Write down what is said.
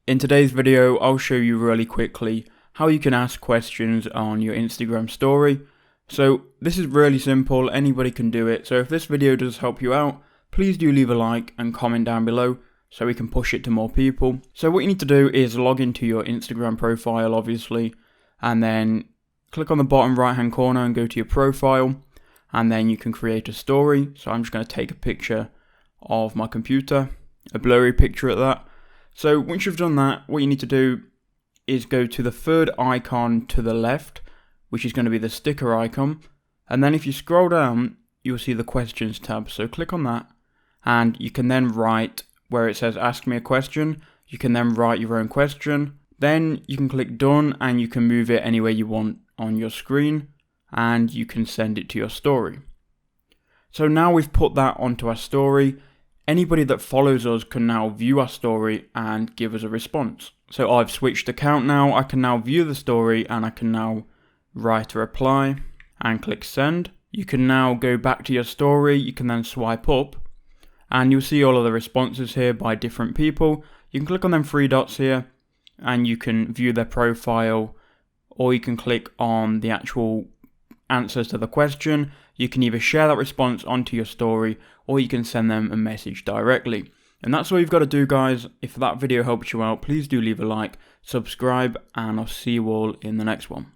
In today's video, I'll show you really quickly how you can ask questions on your Instagram story. So this is really simple, anybody can do it. So if this video does help you out, please do leave a like and comment down below so we can push it to more people. So what you need to do is log into your Instagram profile, obviously, and then click on the bottom right hand corner and go to your profile, and then you can create a story. So I'm just going to take a picture of my computer, a blurry picture at that. So once you've done that, what you need to do is go to the third icon to the left, which is going to be the sticker icon. And then if you scroll down, you'll see the questions tab. So click on that, and you can then write where it says ask me a question. You can then write your own question. Then you can click done, and you can move it anywhere you want on your screen, and you can send it to your story. So now we've put that onto our story. Anybody that follows us can now view our story and give us a response. So I've switched account now. I can now view the story, and I can now write a reply and click send. You can now go back to your story. You can then swipe up and you'll see all of the responses here by different people. You can click on them three dots here and you can view their profile, or you can click on the actual answers to the question. You can either share that response onto your story, or you can send them a message directly. And that's all you've got to do, guys. If that video helped you out, please do leave a like, subscribe, and I'll see you all in the next one.